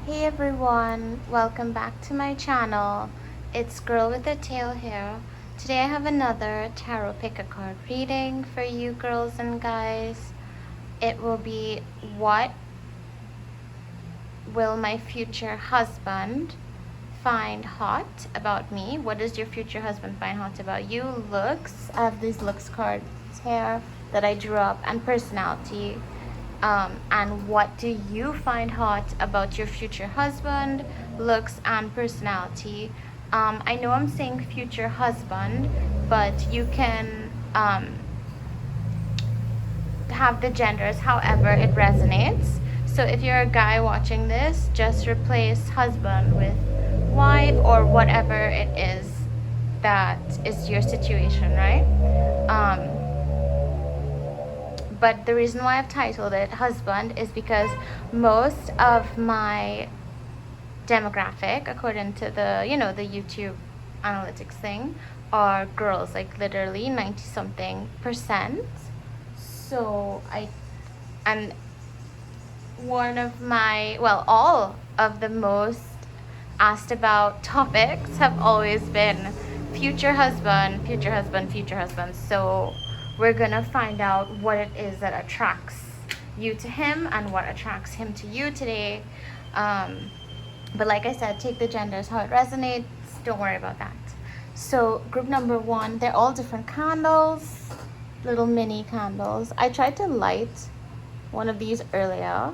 Hey everyone, welcome back to my channel. It's Girl with a Tail here. Today I have another tarot pick a card reading for you girls and guys. It will be, what will my future husband find hot about me? What does your future husband find hot about you? Looks. I have these looks cards here that I drew up, and personality. And what do you find hot about your future husband? Looks and personality. I know I'm saying future husband, but you can have the genders however it resonates. So if you're a guy watching this, just replace husband with wife or whatever it is that is your situation, right? But the reason why I've titled it husband is because most of my demographic, according to the the YouTube analytics thing, are girls, like literally 90 something percent. So and one of my, well, all of the most asked about topics have always been future husband, future husband, future husband. So we're gonna find out what it is that attracts you to him and what attracts him to you today. But like I said, take the genders how it resonates. Don't worry about that. So group number one, they're all different candles, little mini candles. I tried to light one of these earlier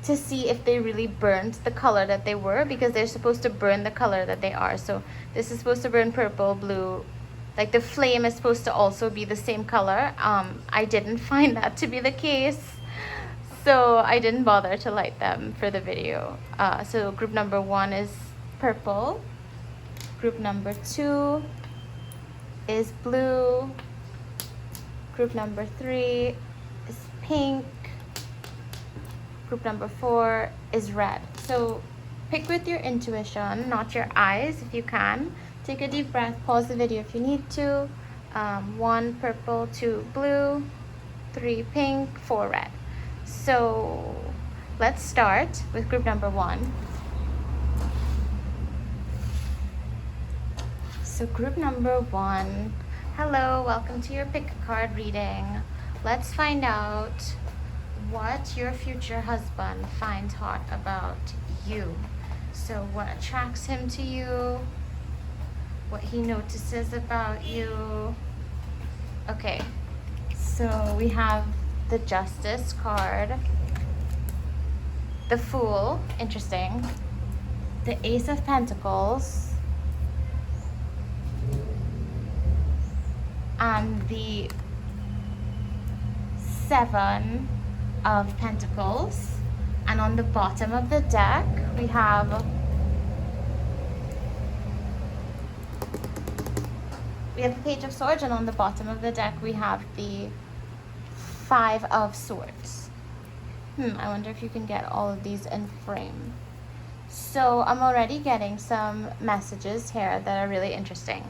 to see if they really burned the color that they were, because they're supposed to burn the color that they are. So this is supposed to burn purple, blue, like the flame is supposed to also be the same color. I didn't find that to be the case, so I didn't bother to light them for the video. So group number one is purple, group number two is blue, group number three is pink, group number four is red. So pick with your intuition, not your eyes, if you can. Take a deep breath, pause the video if you need to. 1 purple, 2 blue, 3 pink, 4 red. So let's start with group number one. So group number one, hello, welcome to your pick a card reading. Let's find out what your future husband finds hot about you. So what attracts him to you, what he notices about you. Okay, so we have the Justice card, the Fool, interesting, the Ace of Pentacles, and the Seven of Pentacles. And on the bottom of the deck we have the Page of Swords, and on the bottom of the deck we have the Five of Swords. I wonder if you can get all of these in frame. So I'm already getting some messages here that are really interesting.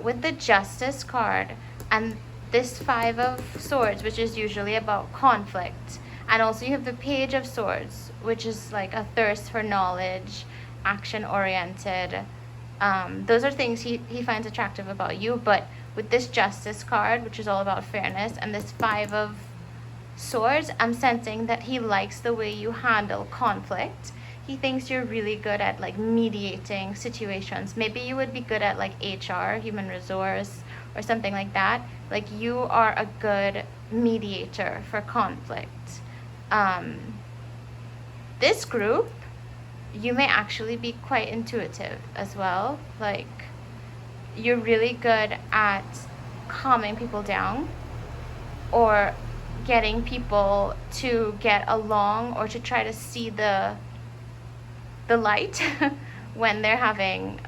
With the Justice card and this Five of Swords, which is usually about conflict, and also you have the Page of Swords, which is like a thirst for knowledge, action oriented. Those are things he finds attractive about you. But with this Justice card, which is all about fairness, and this Five of Swords, I'm sensing that he likes the way you handle conflict. He thinks you're really good at like mediating situations. Maybe you would be good at like HR, human resource, or something like that. Like you are a good mediator for conflict. This group, you may actually be quite intuitive as well. Like you're really good at calming people down or getting people to get along or to try to see the light when they're having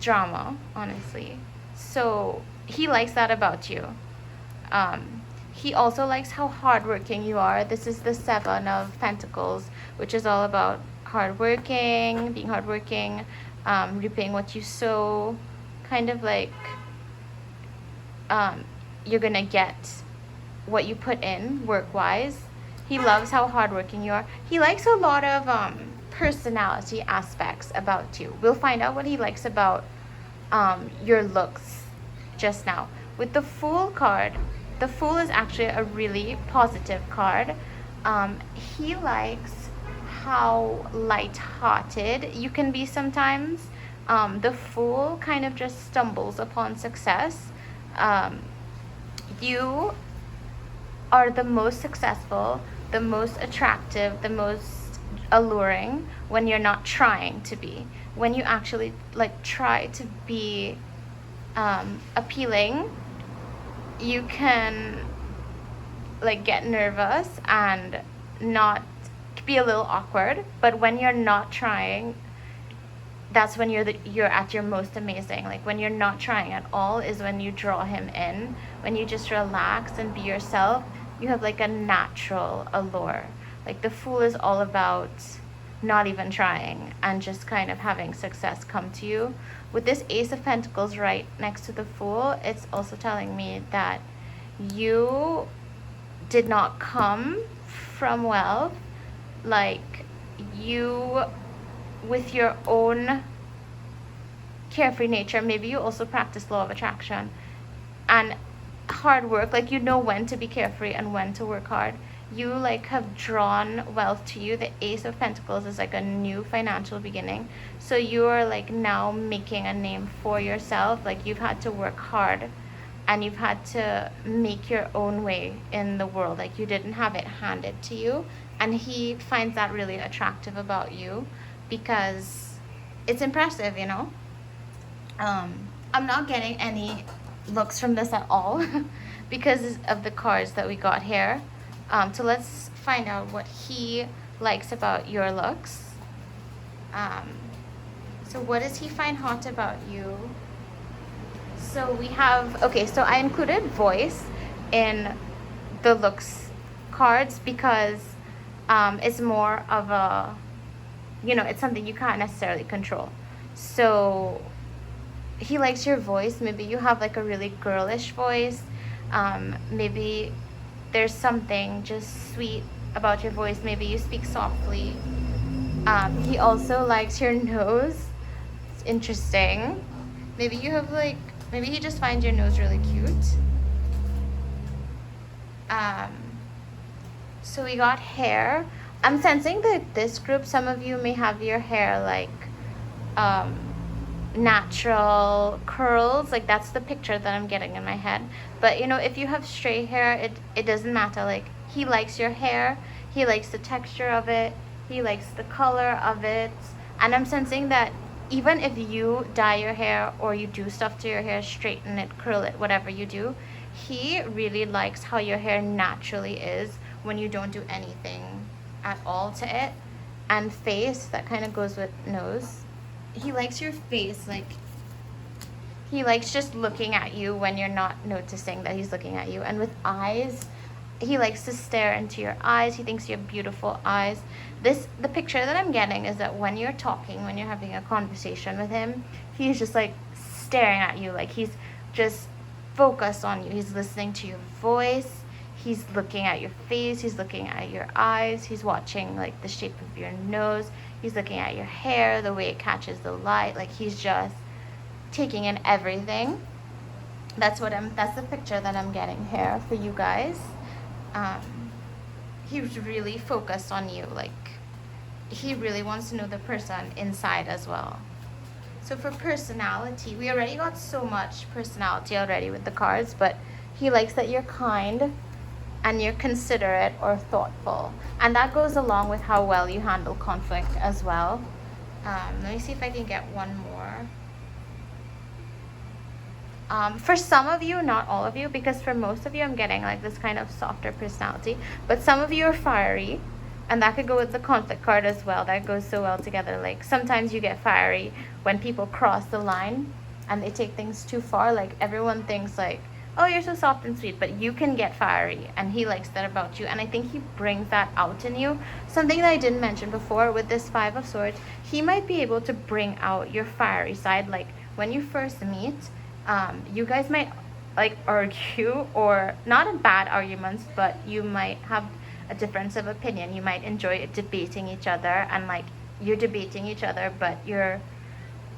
drama, honestly. So he likes that about you. He also likes how hardworking you are. This is the Seven of Pentacles, which is all about hardworking, being hardworking, reaping what you sow. Kind of like you're gonna get what you put in work-wise. He loves how hardworking you are. He likes a lot of personality aspects about you. We'll find out what he likes about your looks just now. With the Fool card, the Fool is actually a really positive card. He likes how light-hearted you can be sometimes. The Fool kind of just stumbles upon success. You are the most successful, the most attractive, the most alluring when you're not trying to be. When you actually like try to be appealing, you can like get nervous and not be a little awkward. But when you're not trying, that's when you're at your most amazing. Like when you're not trying at all is when you draw him in. When you just relax and be yourself, you have like a natural allure. Like the Fool is all about not even trying and just kind of having success come to you. With this Ace of Pentacles right next to the Fool, it's also telling me that you did not come from wealth. Like you, with your own carefree nature, maybe you also practice law of attraction and hard work. Like you know when to be carefree and when to work hard. You like have drawn wealth to you. The Ace of Pentacles is like a new financial beginning. So you are like now making a name for yourself. Like you've had to work hard and you've had to make your own way in the world. Like you didn't have it handed to you. And he finds that really attractive about you because it's impressive, you know? I'm not getting any looks from this at all because of the cards that we got here. So let's find out what he likes about your looks. So what does he find hot about you? So we have, okay, so I included voice in the looks cards because it's more of a, you know, it's something you can't necessarily control. So he likes your voice. Maybe you have like a really girlish voice. Maybe there's something just sweet about your voice. Maybe you speak softly. He also likes your nose. It's interesting. Maybe you have like, maybe he just finds your nose really cute. So we got hair. I'm sensing that this group, some of you may have your hair like natural curls. Like that's the picture that I'm getting in my head. But you know, if you have straight hair, it doesn't matter. Like he likes your hair. He likes the texture of it. He likes the color of it. And I'm sensing that even if you dye your hair or you do stuff to your hair, straighten it, curl it, whatever you do, he really likes how your hair naturally is when you don't do anything at all to it. And face, that kind of goes with nose. He likes your face. Like he likes just looking at you when you're not noticing that he's looking at you. And with eyes, he likes to stare into your eyes. He thinks you have beautiful eyes. The picture that I'm getting is that when you're talking, when you're having a conversation with him, he's just like staring at you. Like he's just focused on you. He's listening to your voice. He's looking at your face. He's looking at your eyes. He's watching like the shape of your nose. He's looking at your hair, the way it catches the light. Like he's just taking in everything. That's the picture that I'm getting here for you guys. He's really focused on you. Like he really wants to know the person inside as well. So for personality, we already got so much personality already with the cards, but he likes that you're kind and you're considerate or thoughtful. And that goes along with how well you handle conflict as well. Let me see if I can get one more. For some of you, not all of you, because for most of you I'm getting like this kind of softer personality, but some of you are fiery, and that could go with the conflict card as well. That goes so well together. Like sometimes you get fiery when people cross the line and they take things too far. Like everyone thinks like, oh, you're so soft and sweet, but you can get fiery, and he likes that about you. And I think he brings that out in you. Something that I didn't mention before with this Five of Swords, he might be able to bring out your fiery side. Like when you first meet, you guys might like argue, or not in bad arguments, but you might have a difference of opinion. You might enjoy debating each other, and like you're debating each other, but you're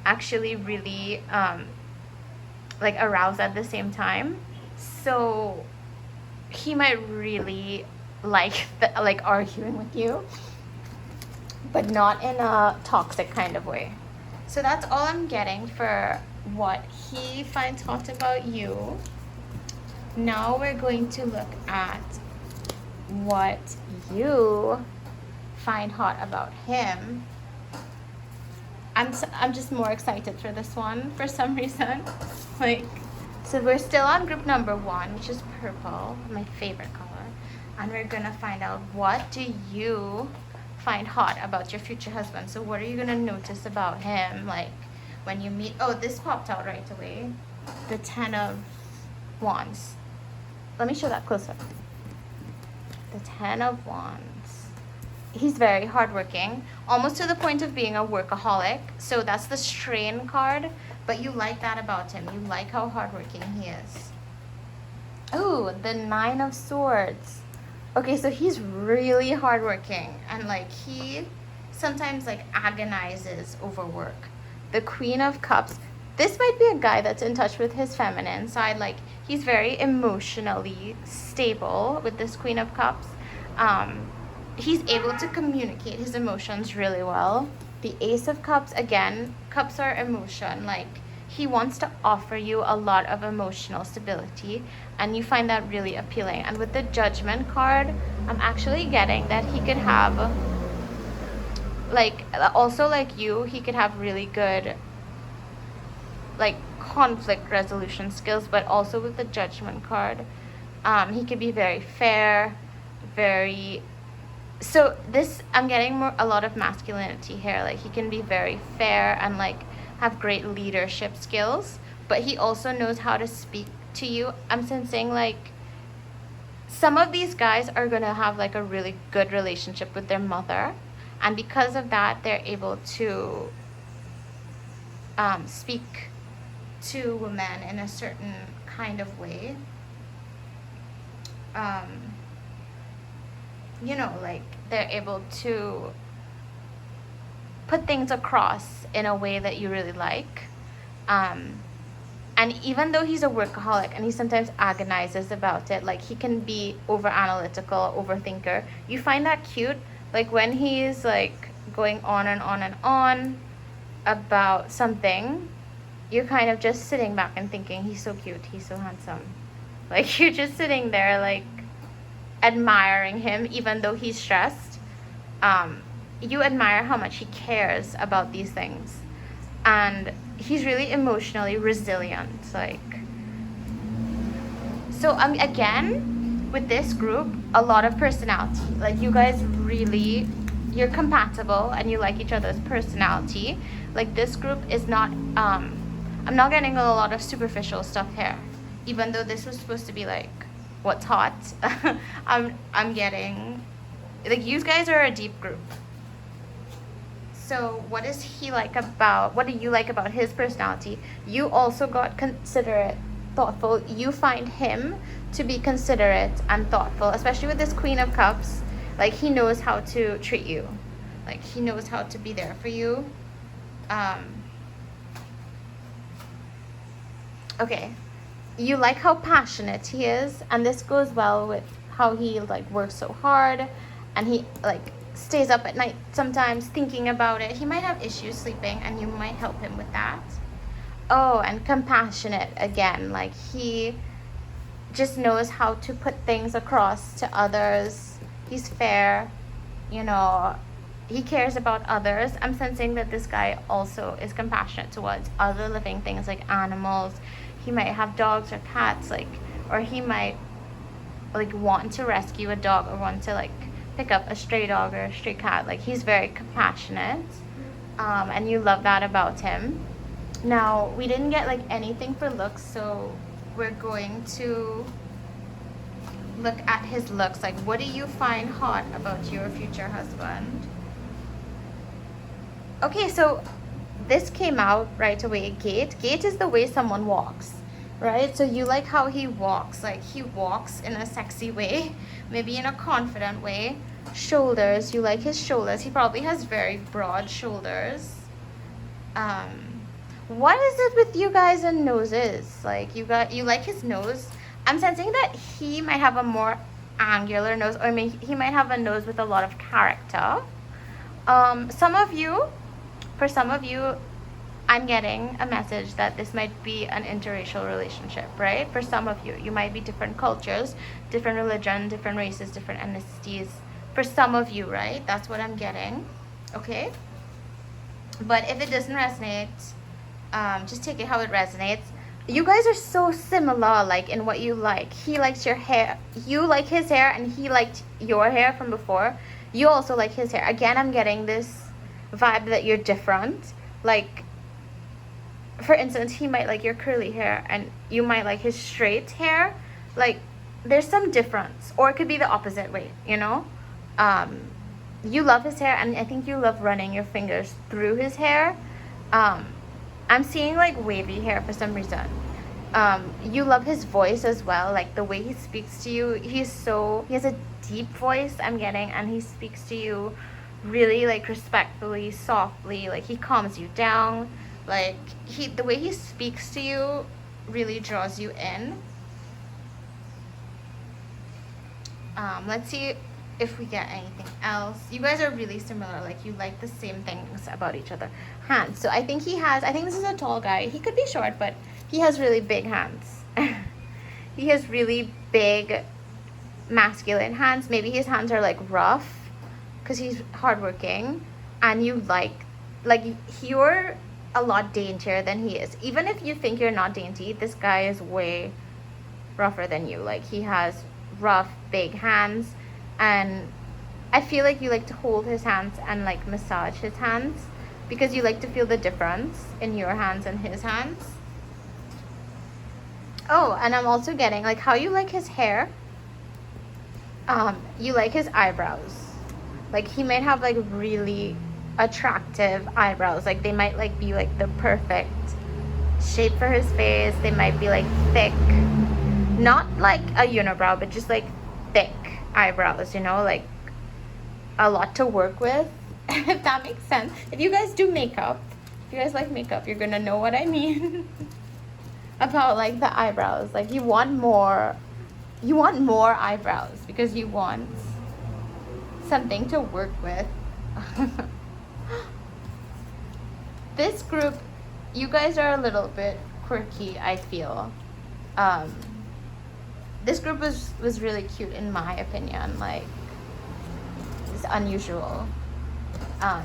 actually really like aroused at the same time. So he might really like arguing with you, but not in a toxic kind of way. So that's all I'm getting for what he finds hot about you. Now we're going to look at what you find hot about him. I'm just more excited for this one for some reason. Like, so we're still on group number 1, which is purple, my favorite color. And we're gonna find out, what do you find hot about your future husband? So what are you gonna notice about him, like when you meet? Oh, this popped out right away. The 10 of Wands. Let me show that closer. The 10 of Wands. He's very hardworking, almost to the point of being a workaholic. So that's the strain card, but you like that about him. You like how hardworking he is. Oh, the 9 of Swords. Okay, so he's really hardworking, and like he sometimes like agonizes over work. The Queen of Cups. This might be a guy that's in touch with his feminine side. Like, he's very emotionally stable with this Queen of Cups. He's able to communicate his emotions really well. The Ace of Cups, again, cups are emotion. Like, he wants to offer you a lot of emotional stability, and you find that really appealing. And with the Judgment card, I'm actually getting that he could have, like, also like you, he could have really good, like, conflict resolution skills. But also with the Judgment card, he could be very fair, very... So this, I'm getting a lot of masculinity here. Like, he can be very fair and like have great leadership skills, but he also knows how to speak to you. I'm sensing like some of these guys are gonna have like a really good relationship with their mother, and because of that, they're able to speak to women in a certain kind of way. You know, like they're able to put things across in a way that you really like. And even though he's a workaholic and he sometimes agonizes about it, like he can be over analytical, overthinker, you find that cute. Like when he's like going on and on and on about something, you're kind of just sitting back and thinking, he's so cute, he's so handsome. Like you're just sitting there like admiring him, even though he's stressed. You admire how much he cares about these things, and he's really emotionally resilient. Like, so again, with this group, a lot of personality. Like you guys really, you're compatible and you like each other's personality. Like this group is not, I'm not getting a lot of superficial stuff here, even though this was supposed to be like what's hot. I'm getting, like, you guys are a deep group. So what is he like about, what do you like about his personality? You also got considerate, thoughtful. You find him to be considerate and thoughtful, especially with this Queen of Cups. Like he knows how to treat you. Like he knows how to be there for you. Okay. You like how passionate he is, and this goes well with how he like works so hard, and he like stays up at night sometimes thinking about it. He might have issues sleeping, and you might help him with that. Oh, and compassionate again. Like he just knows how to put things across to others. He's fair, you know, he cares about others. I'm sensing that this guy also is compassionate towards other living things like animals. He might have dogs or cats, like, or he might like want to rescue a dog or want to like pick up a stray dog or a stray cat. Like he's very compassionate, and you love that about him. Now we didn't get like anything for looks, so we're going to look at his looks. Like, what do you find hot about your future husband? Okay, so this came out right away. Gait is the way someone walks. right? So you like how he walks. Like he walks in a sexy way, maybe in a confident way. Shoulders, you like his shoulders. He probably has very broad shoulders. What is it with you guys and noses? Like you like his nose. I'm sensing that he might have a more angular nose, or he might have a nose with a lot of character. For some of you, I'm getting a message that this might be an interracial relationship, right? For some of you, you might be different cultures, different religion, different races, different ethnicities. For some of you, right? That's what I'm getting, okay? But if it doesn't resonate, just take it how it resonates. You guys are so similar, like in what you like. He likes your hair, you like his hair, and he liked your hair from before. You also like his hair. Again, I'm getting this vibe that you're different. Like, for instance, he might like your curly hair and you might like his straight hair. Like, there's some difference, or it could be the opposite way, you know? You love his hair, and I think you love running your fingers through his hair. I'm seeing like wavy hair for some reason. You love his voice as well, like the way he speaks to you. He has a deep voice, I'm getting, and he speaks to you really like respectfully, softly. Like he calms you down. Like the way he speaks to you really draws you in. Let's see if we get anything else. You guys are really similar. Like you like the same things about each other. Hands. So I think this is a tall guy. He could be short, but he has really big hands. He has really big masculine hands. Maybe his hands are like rough because he's hardworking, and you like you're a lot daintier than he is. Even if you think you're not dainty, this guy is way rougher than you. Like he has rough, big hands, and I feel like you like to hold his hands and like massage his hands because you like to feel the difference in your hands and his hands. Oh, and I'm also getting like how you like his hair. You like his eyebrows. Like he might have like really attractive eyebrows. Like they might like be like the perfect shape for his face. They might be like thick, not like a unibrow, but just like thick eyebrows, you know, like a lot to work with. If that makes sense. If you guys do makeup, if you guys like makeup, you're gonna know what I mean. About like the eyebrows. Like you want more eyebrows because you want something to work with. This group, you guys are a little bit quirky, I feel. This group was really cute in my opinion. Like it's unusual.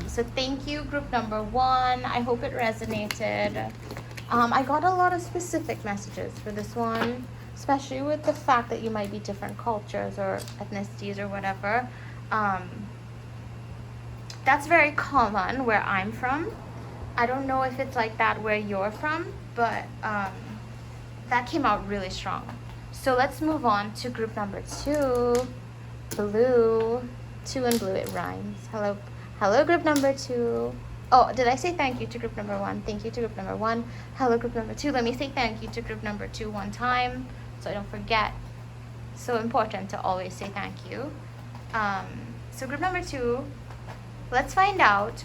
So thank you, group number 1. I hope it resonated. I got a lot of specific messages for this one, especially with the fact that you might be different cultures or ethnicities or whatever. That's very common where I'm from. I don't know if it's like that where you're from, but that came out really strong. So let's move on to group number 2, blue. 2 and blue, it rhymes. Hello, group number 2. Oh, did I say thank you to group number 1? Thank you to group number 1. Hello, group number 2. Let me say thank you to group number 2 one time so I don't forget. So important to always say thank you. So group number 2, let's find out.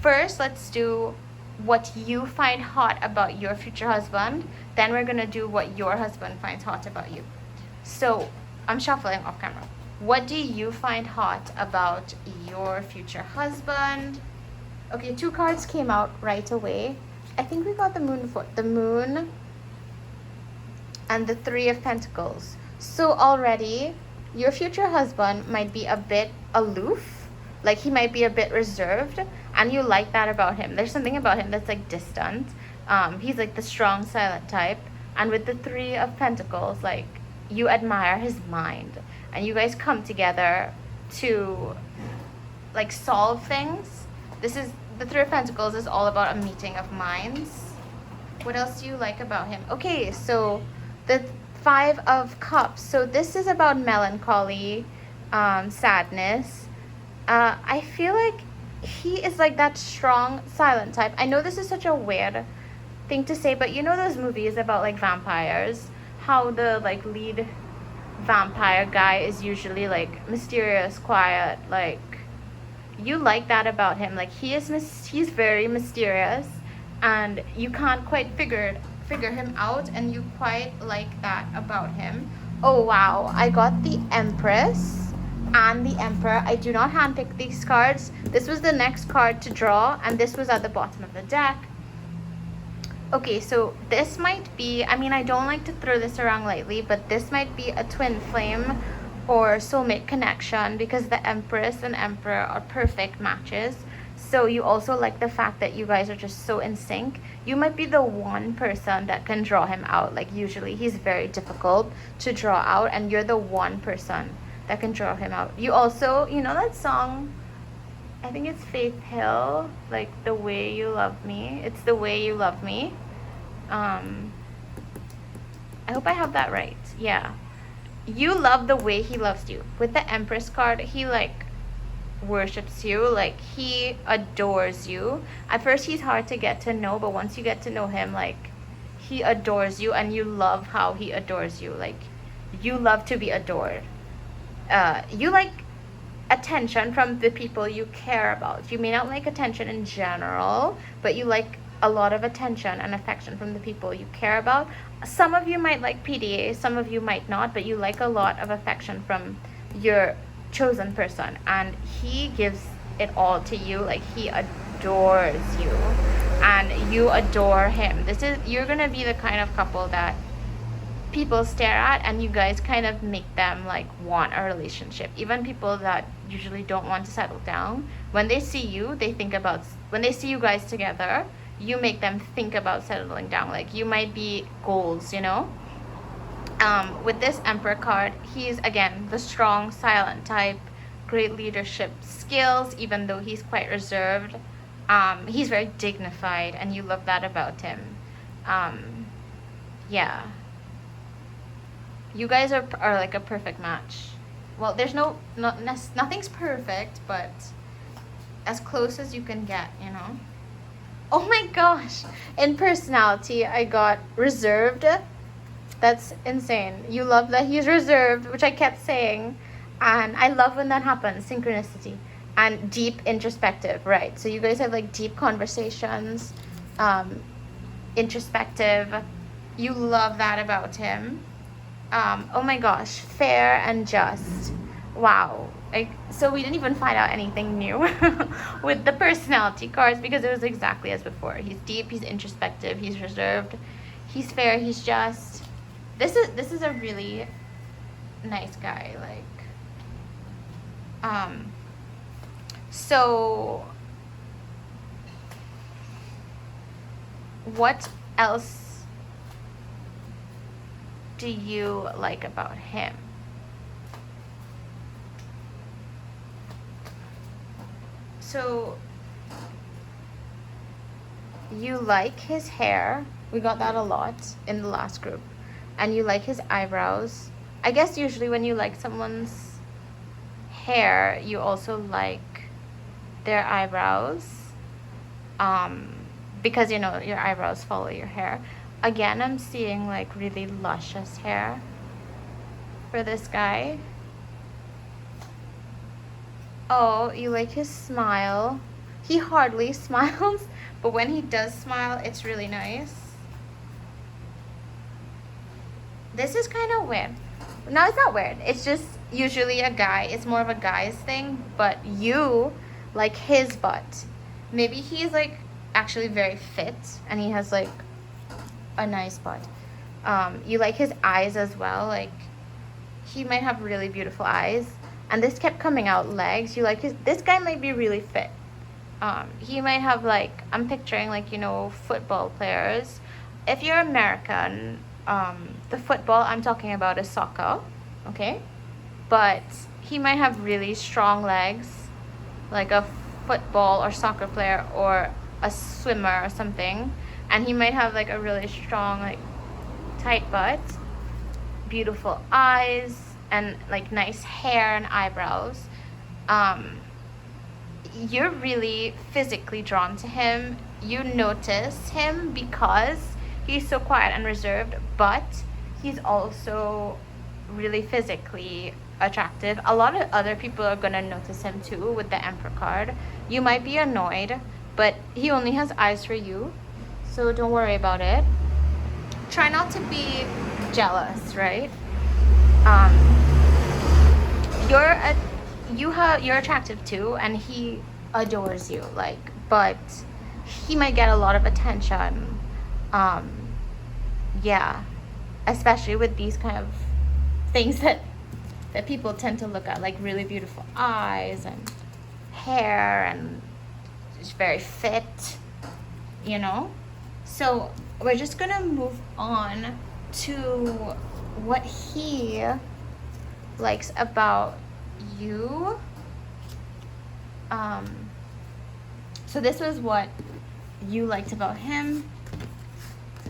First, let's do what you find hot about your future husband. Then we're going to do what your husband finds hot about you. So I'm shuffling off camera. What do you find hot about your future husband? Okay, 2 cards came out right away. I think we got the moon before. The moon and the 3 of Pentacles. So already, your future husband might be a bit aloof. Like he might be a bit reserved. And you like that about him. There's something about him that's like distant. He's like the strong, silent type. And with the 3 of Pentacles, like you admire his mind. And you guys come together to like solve things. This is the 3 of Pentacles is all about a meeting of minds. What else do you like about him? Okay, so the 5 of Cups. So this is about melancholy, sadness. I feel like he is like that strong, silent type. I know this is such a weird thing to say, but you know those movies about like vampires, how the like lead vampire guy is usually like mysterious, quiet, like you like that about him. Like he's very mysterious and you can't quite figure him out, and you quite like that about him. Oh wow, I got the Empress and the Emperor. I do not handpick these cards. This was the next card to draw, and this was at the bottom of the deck. Okay, so this might be, I mean, I don't like to throw this around lightly, but this might be a twin flame or soulmate connection, because the Empress and Emperor are perfect matches. So you also like the fact that you guys are just so in sync. You might be the one person that can draw him out. Like usually he's very difficult to draw out, and you're the one person that can draw him out. You also, you know that song, I think it's Faith Hill, like The Way You Love Me. It's The Way You Love Me. I hope I have that right. Yeah. You love the way he loves you. With the Empress card, he like worships you, like he adores you. At first he's hard to get to know, but once you get to know him, like he adores you, and you love how he adores you. Like you love to be adored. You like attention from the people you care about. You may not like attention in general, but you like a lot of attention and affection from the people you care about. Some of you might like PDA, some of you might not, but you like a lot of affection from your chosen person, and he gives it all to you. Like he adores you and you adore him. You're gonna be the kind of couple that people stare at, and you guys kind of make them like want a relationship. Even people that usually don't want to settle down, when they see you, when they see you guys together, you make them think about settling down. Like you might be goals, you know. With this Emperor card, he's again the strong silent type, great leadership skills, even though he's quite reserved. He's very dignified, and you love that about him. Yeah, you guys are like a perfect match. Well, there's nothing's perfect, but as close as you can get, you know. Oh my gosh, in personality I got reserved. That's insane. You love that he's reserved, which I kept saying, and I love when that happens. Synchronicity. And deep introspective, right? So you guys have like deep conversations, introspective. You love that about him. Oh my gosh, fair and just. Wow. So we didn't even find out anything new with the personality cards, because it was exactly as before. He's deep, he's introspective, he's reserved, he's fair, he's just. This is a really nice guy. Like, so what else do you like about him? So you like his hair. We got that a lot in the last group. And you like his eyebrows. I guess usually when you like someone's hair, you also like their eyebrows. Because, you know, your eyebrows follow your hair. Again, I'm seeing like really luscious hair for this guy. Oh, you like his smile. He hardly smiles, but when he does smile, it's really nice. This is kind of weird. No, it's not weird. It's just usually a guy. It's more of a guy's thing, but you like his butt. Maybe he's like actually very fit and he has like a nice butt. You like his eyes as well. Like he might have really beautiful eyes. And this kept coming out, legs. You like this guy might be really fit. He might have like, I'm picturing like, you know, football players. If you're American, the football I'm talking about is soccer, okay? But he might have really strong legs, like a football or soccer player or a swimmer or something. And he might have like a really strong, like tight butt, beautiful eyes, and like nice hair and eyebrows. you're really physically drawn to him. You notice him because he's so quiet and reserved, but he's also really physically attractive. A lot of other people are gonna notice him too with the Emperor card. You might be annoyed, but he only has eyes for you, so don't worry about it. Try not to be jealous, right? Um, you're attractive too, and he adores you, like, but he might get a lot of attention. Um, yeah, especially with these kind of things that people tend to look at, like really beautiful eyes and hair and just very fit, you know? So we're just gonna move on to what he likes about you. So this was what you liked about him.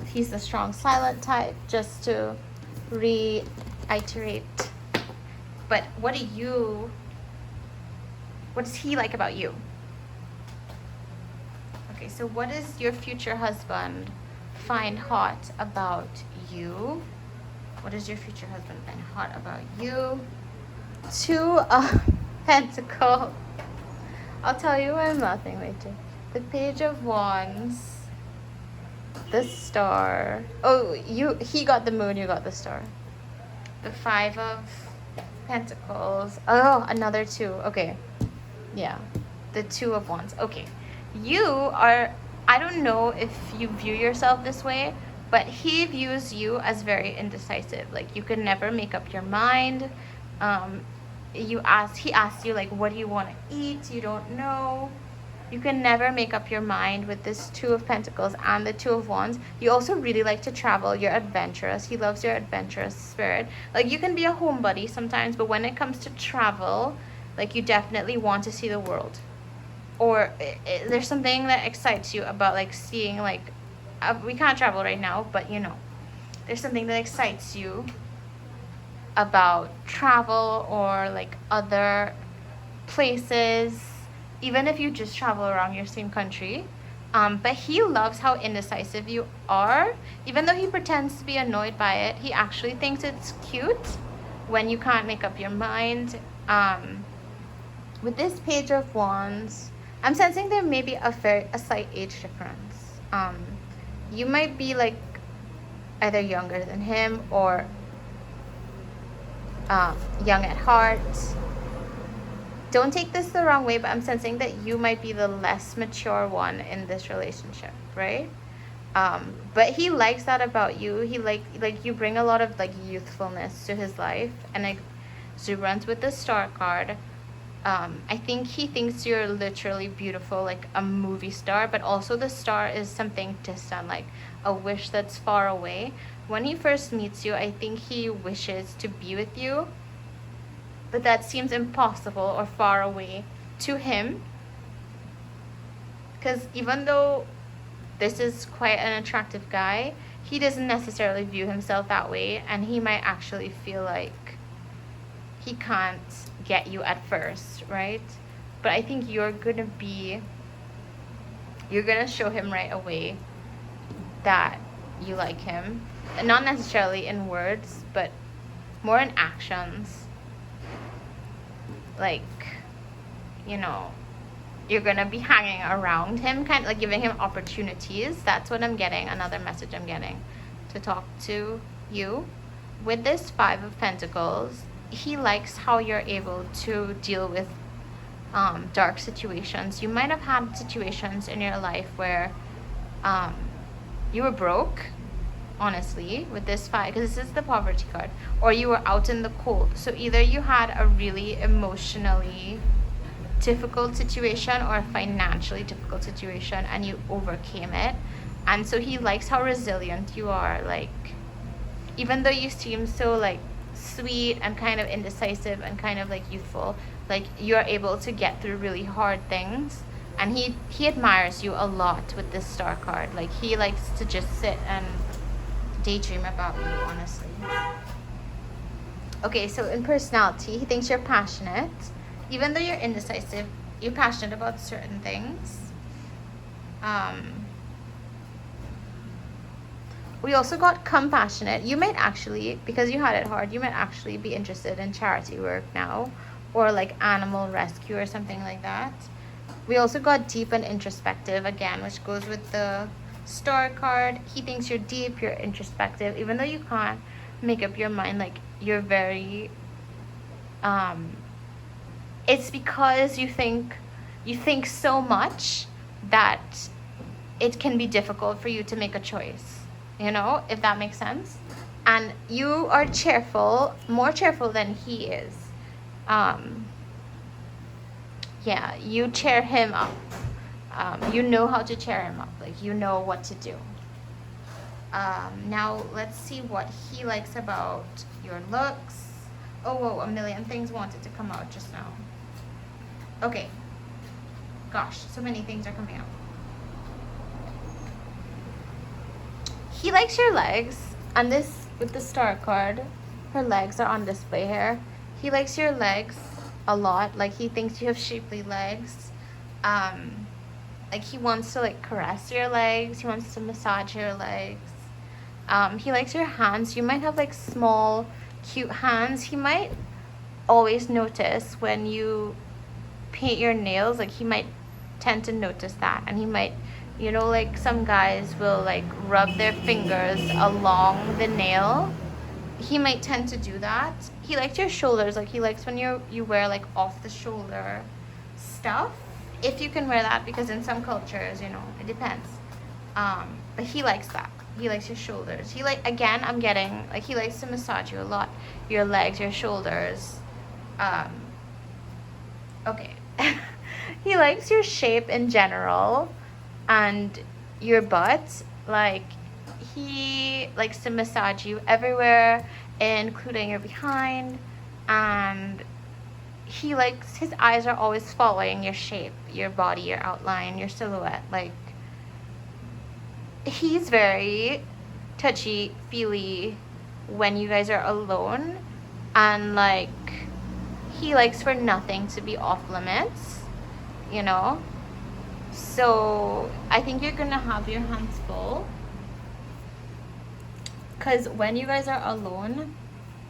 He's the strong silent type, just to reiterate. But what does he like about you? Okay, so what does your future husband find hot about you? What does your future husband find hot about you? 2 of Pentacles. I'll tell you why I'm laughing later. The Page of Wands. The Star. Oh, he got the Moon, you got the Star. The 5 of Pentacles. Oh, another 2. Okay. Yeah. The 2 of Wands. Okay. You are, I don't know if you view yourself this way, but he views you as very indecisive. Like, you can never make up your mind. He asks you, like, what do you want to eat? You don't know. You can never make up your mind with this 2 of Pentacles and the 2 of Wands. You also really like to travel. You're adventurous. He loves your adventurous spirit. Like, you can be a homebody sometimes, but when it comes to travel, like, you definitely want to see the world. Or there's something that excites you about, like, seeing, like, we can't travel right now, but, you know, there's something that excites you about travel or, like, other places, even if you just travel around your same country. But he loves how indecisive you are. Even though he pretends to be annoyed by it, he actually thinks it's cute when you can't make up your mind. With this Page of Wands, I'm sensing there may be a slight age difference. You might be, like, either younger than him or young at heart. Don't take this the wrong way, but I'm sensing that you might be the less mature one in this relationship, right? But he likes that about you. He like you bring a lot of, like, youthfulness to his life, and exuberance with the Star card. I think he thinks you're literally beautiful, like a movie star, but also the star is something distant, like a wish that's far away. When he first meets you, I think he wishes to be with you, but that seems impossible or far away to him. Because even though this is quite an attractive guy, he doesn't necessarily view himself that way, and he might actually feel like he can't get you at first, right? But I think you're gonna show him right away that you like him. And not necessarily in words, but more in actions. Like, you know, you're gonna be hanging around him, kind of like giving him opportunities. That's what I'm getting, another message I'm getting to talk to you. With this 5 of Pentacles, he likes how you're able to deal with dark situations. You might have had situations in your life where you were broke, honestly, with this 5, because this is the poverty card, or you were out in the cold. So either you had a really emotionally difficult situation or a financially difficult situation, and you overcame it. And so he likes how resilient you are. Like, even though you seem so, like, sweet and kind of indecisive and kind of, like, youthful, like, you're able to get through really hard things. And he admires you a lot with this Star card. Like, he likes to just sit and daydream about you, honestly. Okay, so in personality, he thinks you're passionate. Even though you're indecisive, you're passionate about certain things. We also got compassionate. You might actually, because you had it hard, you might actually be interested in charity work now, or like animal rescue or something like that. We also got deep and introspective again, which goes with the star card. He thinks you're deep, you're introspective, even though you can't make up your mind. Like, you're very it's because you think so much that it can be difficult for you to make a choice, you know, if that makes sense. And you are cheerful, more cheerful than he is. Yeah, you cheer him up. You know how to cheer him up. Like, you know what to do. Now let's see what he likes about your looks. Oh, whoa, a million things wanted to come out just now. Okay. Gosh, so many things are coming out. He likes your legs. And this, with the star card, her legs are on display here. He likes your legs a lot. Like, he thinks you have shapely legs. Like, he wants to, like, caress your legs. He wants to massage your legs. He likes your hands. You might have, like, small, cute hands. He might always notice when you paint your nails. Like, he might tend to notice that. And he might, you know, like, some guys will, like, rub their fingers along the nail. He might tend to do that. He likes your shoulders. Like, he likes when you wear, like, off the shoulder stuff, if you can wear that, because in some cultures, you know, it depends. But he likes that. He likes your shoulders. He again, I'm getting, like, he likes to massage you a lot. Your legs, your shoulders. Okay. He likes your shape in general and your butt. Like, he likes to massage you everywhere, including your behind. And he likes, his eyes are always following your shape, your body, your outline, your silhouette. Like, he's very touchy-feely when you guys are alone. And, like, he likes for nothing to be off limits, you know? So I think you're gonna have your hands full, because when you guys are alone,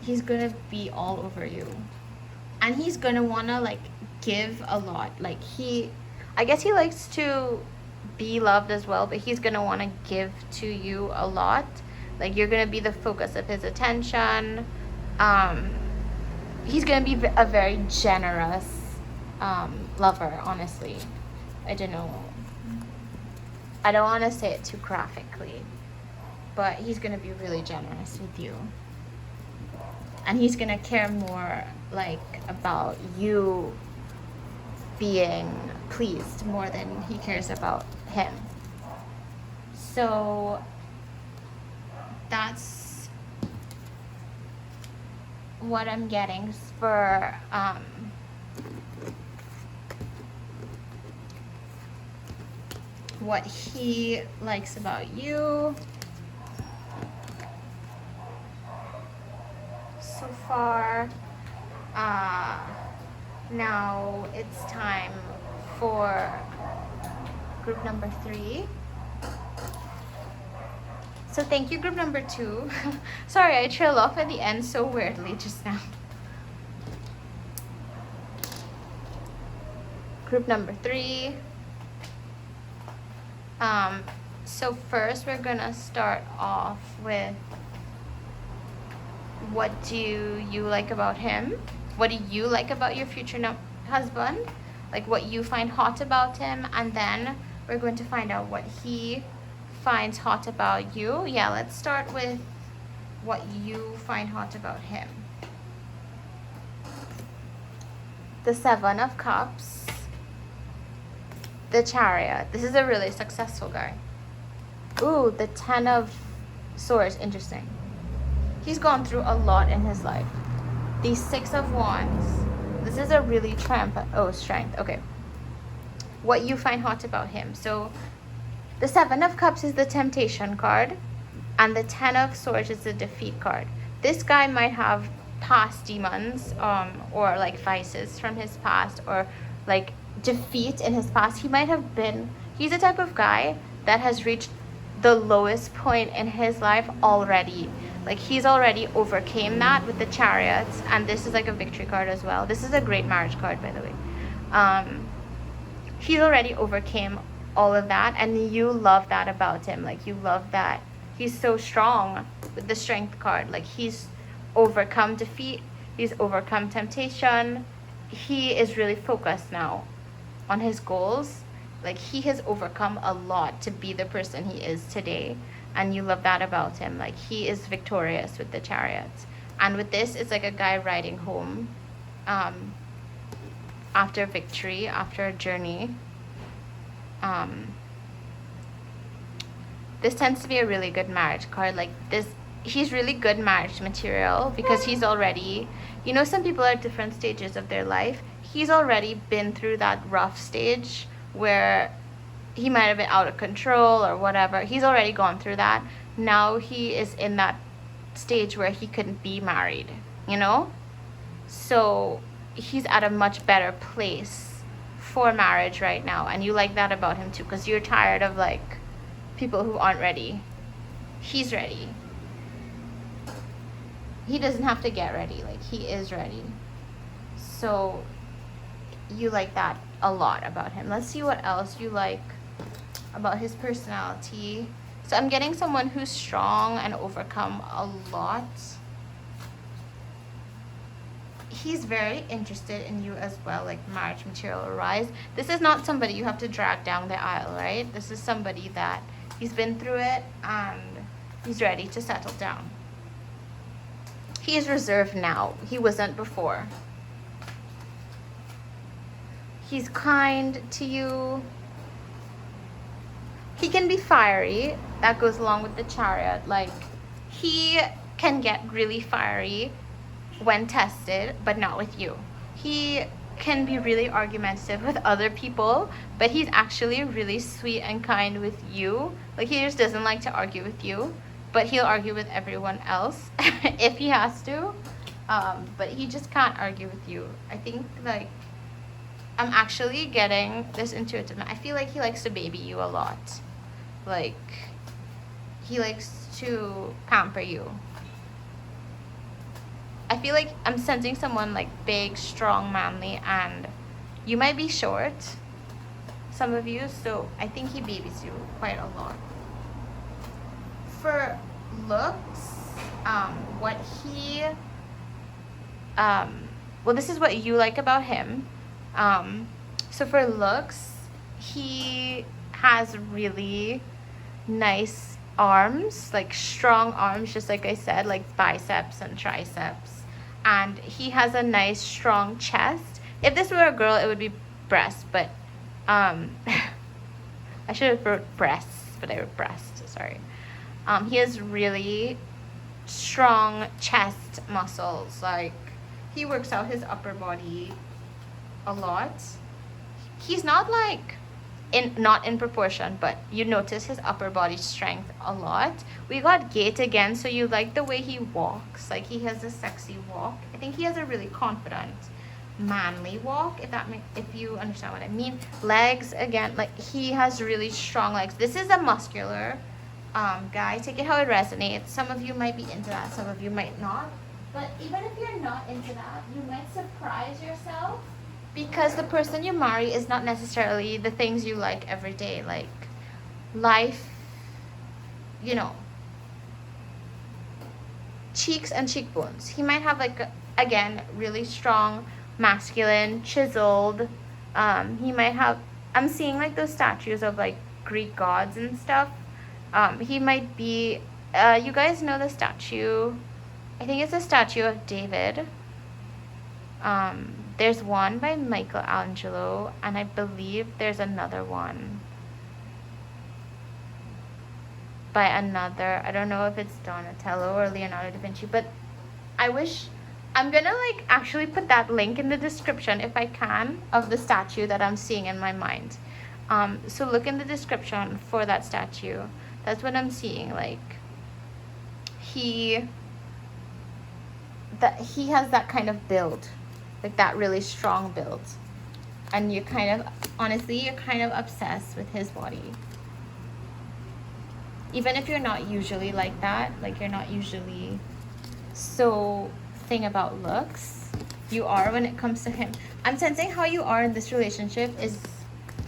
he's gonna be all over you. And he's gonna wanna, like, give a lot. Like, I guess he likes to be loved as well, but he's gonna wanna give to you a lot. Like, you're gonna be the focus of his attention. He's gonna be a very generous lover, honestly. I don't know. I don't want to say it too graphically, but he's gonna be really generous with you. And he's gonna care more, like, about you being pleased more than he cares about him. So that's what I'm getting for what he likes about you so far. Now it's time for group number 3. So thank you, group number 2. Sorry, I trailed off at the end so weirdly just now. Group number 3. So first we're gonna start off with, what do you like about him? What do you like about your future husband? Like, what you find hot about him, and then we're going to find out what he finds hot about you. Yeah, let's start with what you find hot about him. The 7 of Cups. The Chariot. This is a really successful guy. Ooh, the 10 of Swords. Interesting. He's gone through a lot in his life. The 6 of Wands. This is a really triumphant. Oh, Strength. Okay. What you find hot about him. So the 7 of Cups is the Temptation card, and the 10 of Swords is the Defeat card. This guy might have past demons, or like vices from his past, or like defeat in his past. He's the type of guy that has reached the lowest point in his life already. Like, he's already overcame that with the Chariots, and this is like a victory card as well. This is a great marriage card, by the way. He's already overcame all of that, and you love that about him. Like, you love that he's so strong with the strength card. Like, he's overcome defeat, he's overcome temptation, he is really focused now on his goals. Like, he has overcome a lot to be the person he is today, and you love that about him. Like, he is victorious with the Chariots. And with this, it's like a guy riding home after victory, after a journey. This tends to be a really good marriage card. Like, this, he's really good marriage material because he's already, you know, some people are at different stages of their life. He's already been through that rough stage where he might have been out of control or whatever. He's already gone through that. Now he is in that stage where he couldn't be married, you know? So he's at a much better place for marriage right now, and you like that about him too, because you're tired of like people who aren't ready. He's ready. He doesn't have to get ready, like, he is ready. So you like that a lot about him. Let's see what else you like about his personality. So I'm getting someone who's strong and overcome a lot. He's very interested in you as well, like marriage material arise. This is not somebody you have to drag down the aisle, right? This is somebody that he's been through it and he's ready to settle down. He is reserved now. He wasn't before. He's kind to you. He can be fiery. That goes along with the Chariot. Like, he can get really fiery when tested, but not with you. He can be really argumentative with other people, but he's actually really sweet and kind with you. Like, he just doesn't like to argue with you, but he'll argue with everyone else if he has to. But he just can't argue with you. I think, like, I'm actually getting this intuitive. I feel like he likes to baby you a lot. Like, he likes to pamper you. I feel like I'm sensing someone like big, strong, manly, and you might be short, some of you, so I think he babies you quite a lot. For looks, well, this is what you like about him. So for looks, he has really nice arms, like strong arms, just like I said, like biceps and triceps. And he has a nice strong chest. If this were a girl, it would be breast, but I should have wrote breasts, but I wrote breast, sorry. He has really strong chest muscles. Like, he works out his upper body a lot. He's not like not in proportion, but you notice his upper body strength a lot. We got gait again, so you like the way he walks. Like, he has a sexy walk. I think he has a really confident, manly walk, if you understand what I mean. Legs, again, like, he has really strong legs. This is a muscular guy. Take it how it resonates. Some of you might be into that, some of you might not. But even if you're not into that, you might surprise yourself, because the person you marry is not necessarily the things you like every day. Like, life, you know, cheeks and cheekbones. He might have, like, again, really strong, masculine, chiseled. He might have, I'm seeing like those statues of like Greek gods and stuff. He might be, you guys know the statue, I think it's a statue of David. There's one by Michelangelo, and I believe there's another one by another, I don't know if it's Donatello or Leonardo da Vinci, but I'm gonna like actually put that link in the description if I can, of the statue that I'm seeing in my mind. So look in the description for that statue. That's what I'm seeing. Like, he has that kind of build, like that really strong build. And you're kind of, honestly, you're kind of obsessed with his body. Even if you're not usually like that, like you're not usually so thing about looks, you are when it comes to him. I'm sensing how you are in this relationship is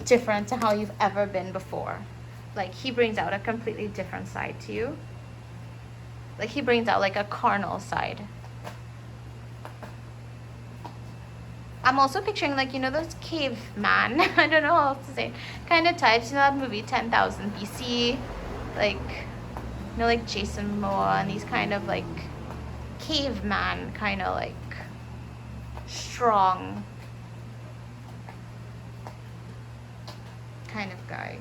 different to how you've ever been before. Like he brings out a completely different side to you. Like he brings out like a carnal side. I'm also picturing like, you know, those caveman, I don't know how else to say, kind of types. You know that movie 10,000 BC? Like, you know, like Jason Momoa and these kind of like caveman kind of like strong kind of guy.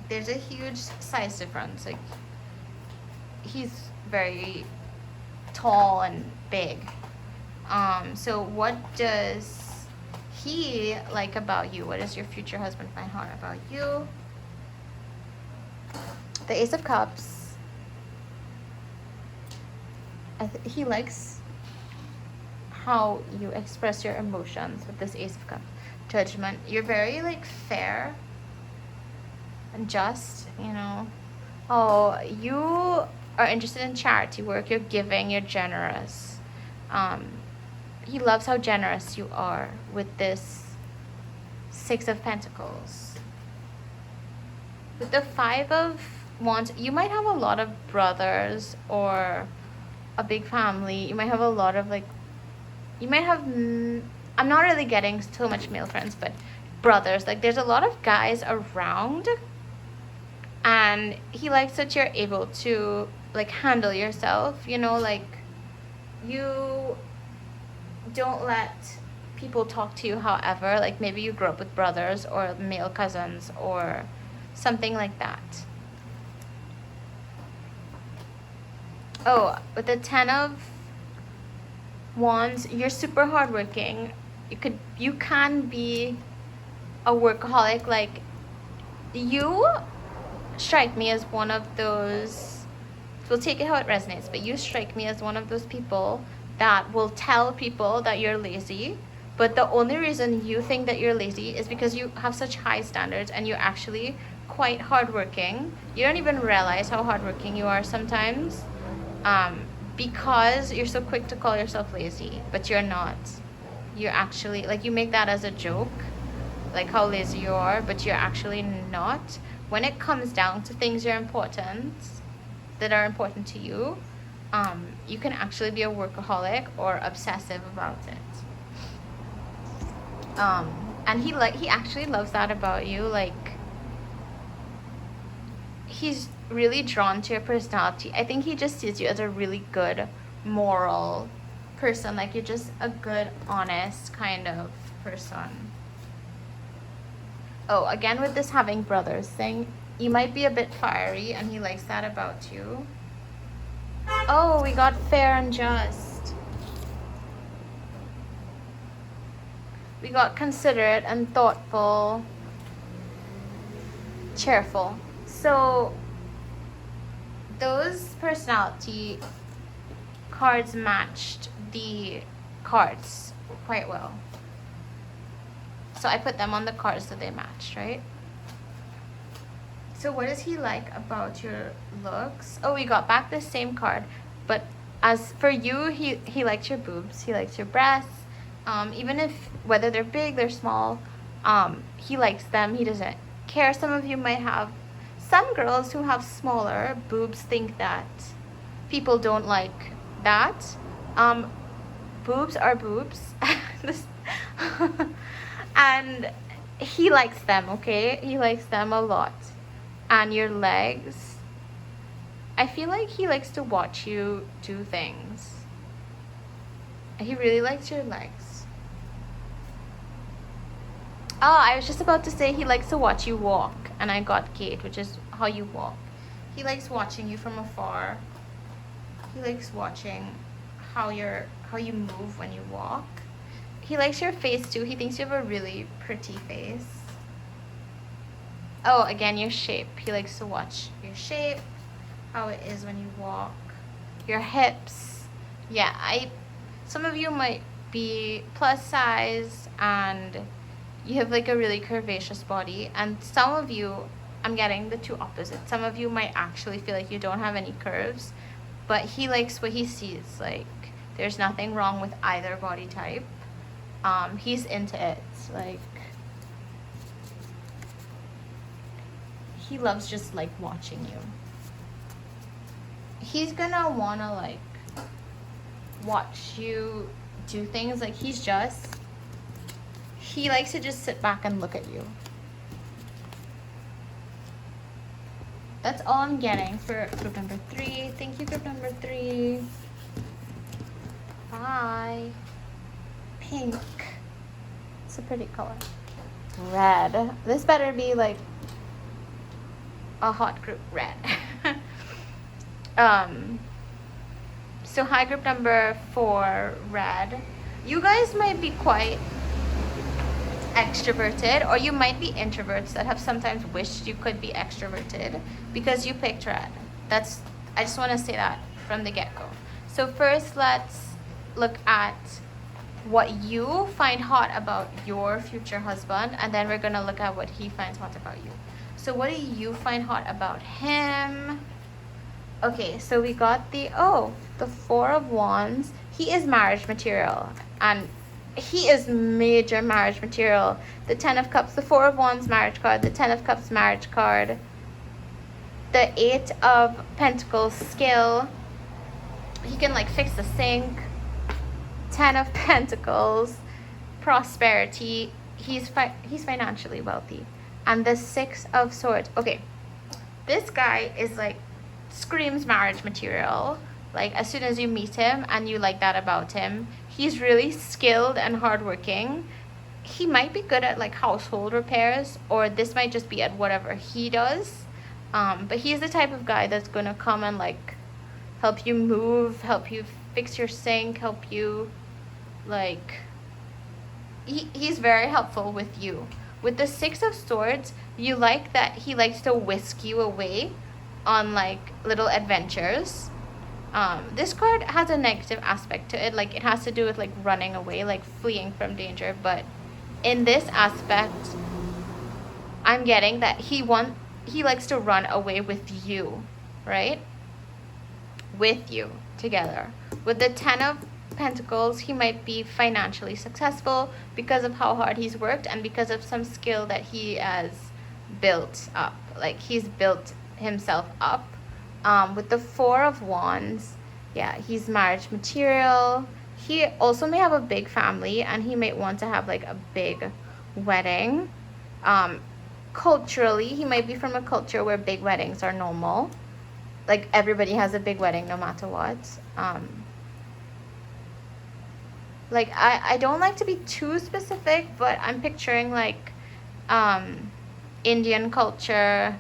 There's a huge size difference. Like he's very tall and big. So what does he like about you? What does your future husband find hot about you? The Ace of Cups. He likes how you express your emotions with this Ace of Cups. Judgment. You're very like fair and just, you know. Oh, you are interested in charity work. You're giving. You're generous. He loves how generous you are with this Six of Pentacles. With the Five of Wands, you might have a lot of brothers or a big family. You might have a lot of like, you might have, I'm not really getting so much male friends, but brothers. Like there's a lot of guys around, and he likes that you're able to like handle yourself, you know, like you don't let people talk to you however, like maybe you grew up with brothers or male cousins or something like that. Oh, with the 10 of Wands, you're super hardworking. You can be a workaholic. Like you strike me as one of those, we'll take it how it resonates, but you strike me as one of those people that will tell people that you're lazy, but the only reason you think that you're lazy is because you have such high standards and you're actually quite hardworking. You don't even realize how hardworking you are sometimes, because you're so quick to call yourself lazy, but you're not. You're actually, like you make that as a joke, like how lazy you are, but you're actually not. When it comes down to things that are important to you, you can actually be a workaholic or obsessive about it. And he actually loves that about you. Like he's really drawn to your personality. I think he just sees you as a really good moral person. Like you're just a good, honest kind of person. Oh, again with this having brothers thing, you might be a bit fiery and he likes that about you. Oh, we got fair and just. We got considerate and thoughtful, cheerful. So those personality cards matched the cards quite well. So I put them on the cards so they matched, right? So what does he like about your looks? Oh, we got back the same card, but as for you, he likes your boobs, he likes your breasts, even if whether they're big, they're small, he likes them. He doesn't care. Some of you might have, some girls who have smaller boobs think that people don't like that. Boobs are boobs. And he likes them, okay? He likes them a lot. And your legs, I feel like he likes to watch you do things. He really likes your legs. Oh, I was just about to say he likes to watch you walk, and I got gait, which is how you walk. He likes watching you from afar. He likes watching how you move when you walk. He likes your face too. He thinks you have a really pretty face. Oh, again, your shape. He likes to watch your shape, how it is when you walk, your hips. Yeah, some of you might be plus size and you have like a really curvaceous body. And some of you, I'm getting the two opposites. Some of you might actually feel like you don't have any curves, but he likes what he sees. Like, there's nothing wrong with either body type. He's into it. Like, he loves just like watching you. He's gonna wanna like watch you do things. Like, he likes to just sit back and look at you. That's all I'm getting for group number 3. Thank you, group number 3. Bye. Pink. It's a pretty color. Red. This better be like a hot group. Red. So hi, group number 4, red. You guys might be quite extroverted, or you might be introverts that have sometimes wished you could be extroverted because you picked red. I just want to say that from the get-go. So first, let's look at what you find hot about your future husband, and then we're going to look at what he finds hot about you. So what do you find hot about him? Okay, so we got the 4 of Wands. He is marriage material, and he is major marriage material. The 10 of Cups, the 4 of Wands marriage card, the 10 of Cups marriage card, the 8 of Pentacles skill. He can like fix the sink. 10 of Pentacles, prosperity. He's financially wealthy. And the 6 of Swords. Okay, this guy is like screams marriage material. Like, as soon as you meet him and you like that about him, he's really skilled and hardworking. He might be good at like household repairs, or this might just be at whatever he does. But he's the type of guy that's gonna come and like help you move, help you fix your sink, help you like. He's very helpful with you. With the 6 of Swords, you like that he likes to whisk you away on like little adventures. This card has a negative aspect to it, like it has to do with like running away, like fleeing from danger, but in this aspect I'm getting that he likes to run away with you, right? With you together. With the 10 of Pentacles, he might be financially successful because of how hard he's worked and because of some skill that he has built up. Like, he's built himself up. With the 4 of Wands, yeah, he's marriage material. He also may have a big family, and he might want to have like a big wedding. Culturally, he might be from a culture where big weddings are normal. Like, everybody has a big wedding no matter what. Like, I don't like to be too specific, but I'm picturing like Indian culture,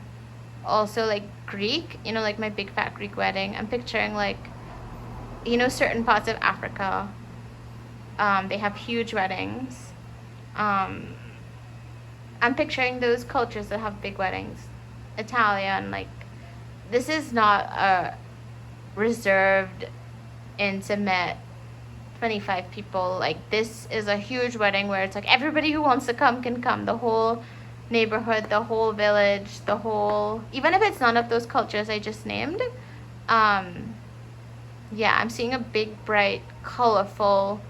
also like Greek, you know, like my big fat Greek wedding. I'm picturing like, you know, certain parts of Africa, they have huge weddings. I'm picturing those cultures that have big weddings. Italian, like, this is not a reserved, intimate 25 people. Like, this is a huge wedding where it's like everybody who wants to come can come. The whole neighborhood, the whole village, the whole, even if it's none of those cultures I just named. Yeah, I'm seeing a big, bright, colorful,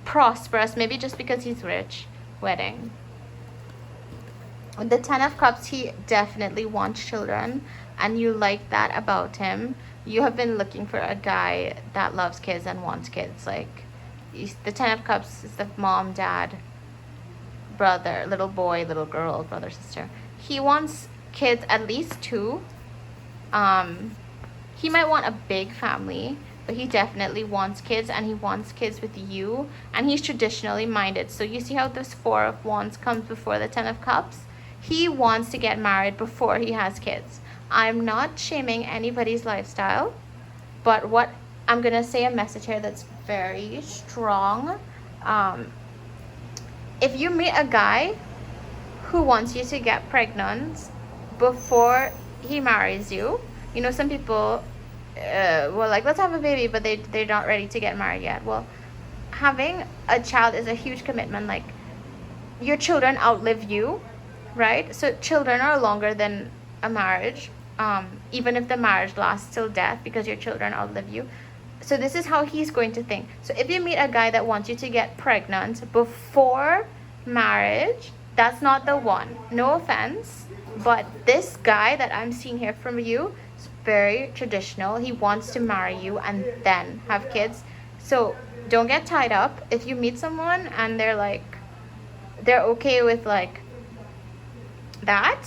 prosperous, maybe just because he's rich, wedding. With the 10 of Cups, he definitely wants children, and you like that about him. You have been looking for a guy that loves kids and wants kids. Like, the 10 of Cups is the mom, dad, brother, little boy, little girl, brother, sister. He wants kids, at least 2. He might want a big family, but he definitely wants kids, and he wants kids with you, and he's traditionally minded. So you see how this 4 of Wands comes before the 10 of Cups? He wants to get married before he has kids. I'm not shaming anybody's lifestyle, but what I'm going to say a message here that's very strong. If you meet a guy who wants you to get pregnant before he marries you, you know, some people, well, like, let's have a baby, but they're not ready to get married yet. Well, having a child is a huge commitment. Like, your children outlive you, right? So children are longer than a marriage, even if the marriage lasts till death, because your children outlive you. So this is how he's going to think. So if you meet a guy that wants you to get pregnant before marriage, that's not the one. No offense, but this guy that I'm seeing here from you is very traditional. He wants to marry you and then have kids. So don't get tied up. If you meet someone and they're okay with like that,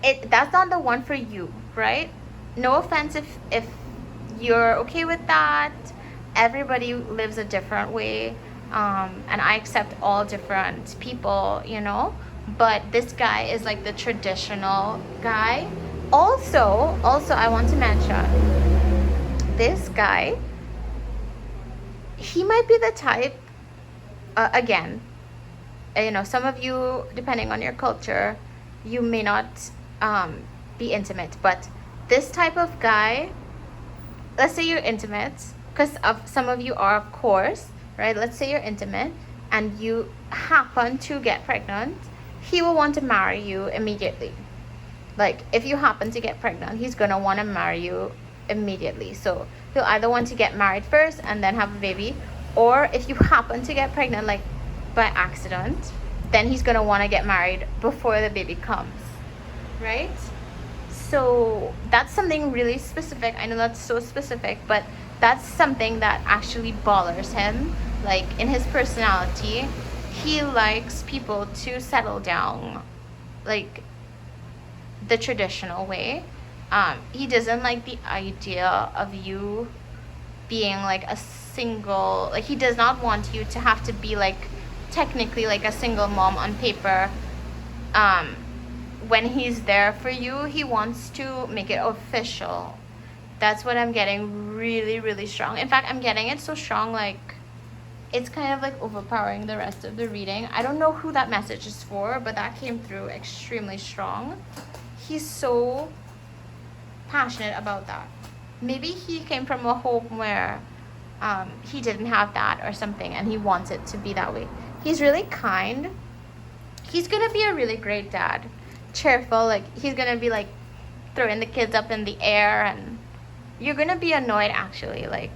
that's not the one for you, right? No offense if you're okay with that. Everybody lives a different way, and I accept all different people, but this guy is like the traditional guy. Also I want to mention, this guy, he might be the type, again, some of you, depending on your culture, you may not be intimate, but this type of guy, let's say you're intimate, because some of you are, of course, right? Let's say you're intimate and you happen to get pregnant, he will want to marry you immediately. Like, if you happen to get pregnant, he's gonna want to marry you immediately. So he'll either want to get married first and then have a baby, or if you happen to get pregnant, like by accident, then he's gonna want to get married before the baby comes, right? So that's something really specific. I know that's so specific, but that's something that actually bothers him. Like, in his personality, he likes people to settle down, like the traditional way. He doesn't like the idea of you being like a single, like, he does not want you to have to be like technically like a single mom on paper. When he's there for you, he wants to make it official. That's what I'm getting really, really strong. In fact, I'm getting it so strong, like, it's kind of like overpowering the rest of the reading. I don't know who that message is for, but that came through extremely strong. He's so passionate about that. Maybe he came from a home where he didn't have that or something, and he wants it to be that way. He's really kind. He's gonna be a really great dad. Cheerful, like, he's gonna be like throwing the kids up in the air, and you're gonna be annoyed, actually. Like,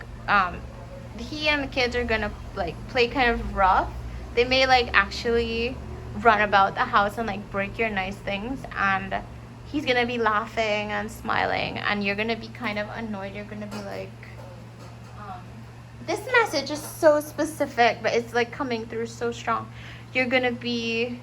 he and the kids are gonna like play kind of rough. They may like actually run about the house and like break your nice things, and he's gonna be laughing and smiling, and you're gonna be kind of annoyed. You're gonna be like, this message is so specific, but it's like coming through so strong. You're gonna be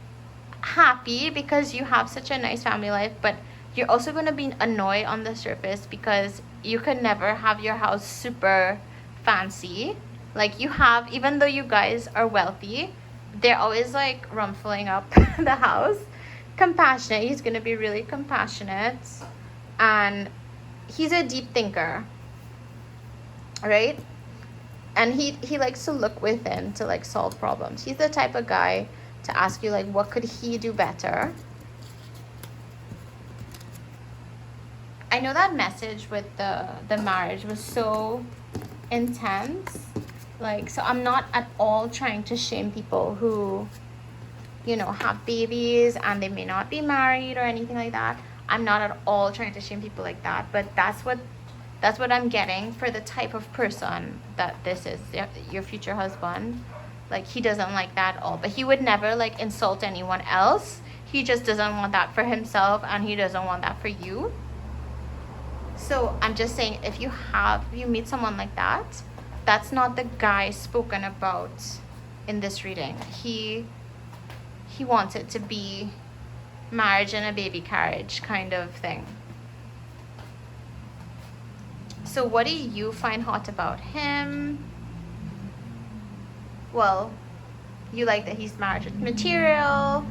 happy because you have such a nice family life, but you're also gonna be annoyed on the surface because you could never have your house super fancy. Like, you have, even though you guys are wealthy, they're always like rumpling up the house. Compassionate, he's gonna be really compassionate, and he's a deep thinker, right? And he likes to look within to like solve problems. He's the type of guy to ask you like, what could he do better? I know that message with the marriage was so intense. Like, so I'm not at all trying to shame people who, have babies and they may not be married or anything like that. I'm not at all trying to shame people like that, but that's what I'm getting for the type of person that this is, your future husband. Like, he doesn't like that at all, but he would never like insult anyone else. He just doesn't want that for himself, and he doesn't want that for you. So I'm just saying, if you meet someone like that, that's not the guy spoken about in this reading. He wants it to be marriage and a baby carriage kind of thing. So what do you find hot about him? Well, you like that he's marriage material.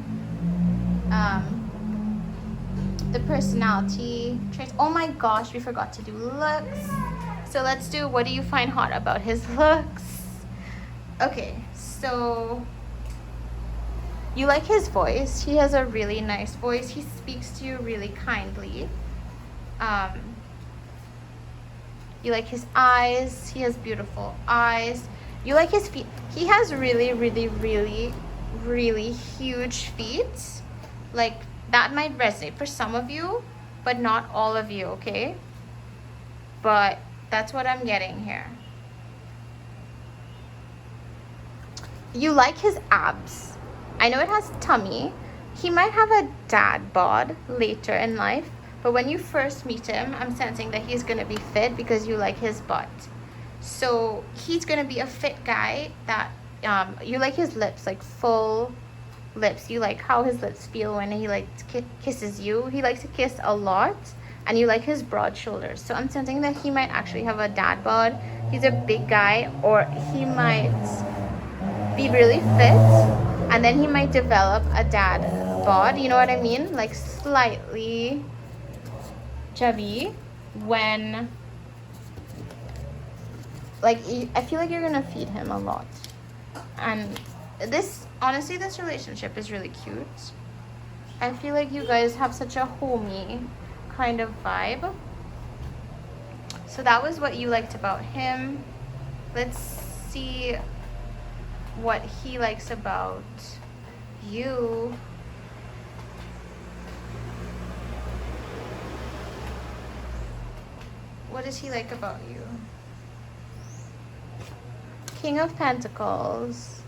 The personality traits. Oh my gosh, we forgot to do looks. So let's do, what do you find hot about his looks? Okay, so you like his voice. He has a really nice voice. He speaks to you really kindly. You like his eyes. He has beautiful eyes. You like his feet. He has really, really, really, really huge feet. Like, that might resonate for some of you, but not all of you, okay? But that's what I'm getting here. You like his abs. I know it has tummy. He might have a dad bod later in life, but when you first meet him, I'm sensing that he's going to be fit because you like his butt. So he's going to be a fit guy that you like his lips, like full lips. You like how his lips feel when he like kisses you. He likes to kiss a lot, and you like his broad shoulders. So I'm sensing that he might actually have a dad bod. He's a big guy, or he might be really fit, and then he might develop a dad bod, you know what I mean? Like slightly chubby when, like, I feel like you're gonna feed him a lot. And this, honestly, this relationship is really cute. I feel like you guys have such a homey kind of vibe. So that was what you liked about him. Let's see what he likes about you. What does he like about you? King of Pentacles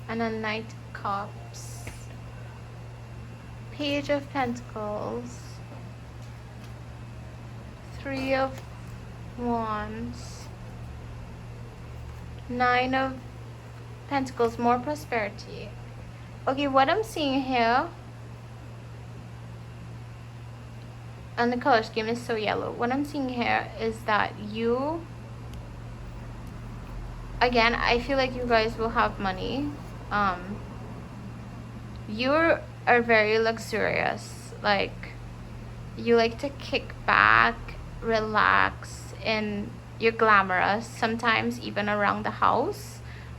and a Knight of Cups. Page of Pentacles. Three of Wands. Nine of Pentacles, more prosperity. Okay, what I'm seeing here, and the color scheme is so yellow. What I'm seeing here is that you, again, I feel like you guys will have money. You are very luxurious. Like, you like to kick back, relax, and you're glamorous, sometimes even around the house.